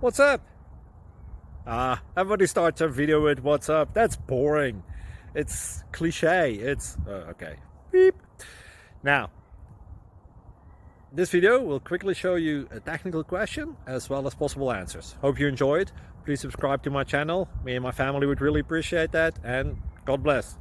What's up? Everybody starts a video with what's up. That's boring. It's cliche. It's okay. Beep. Now, this video will quickly show you a technical question as well as possible answers. Hope you enjoyed. Please subscribe to my channel. Me and my family would really appreciate that, and God bless.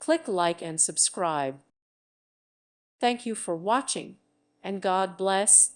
Click like and subscribe. Thank you for watching, and God bless.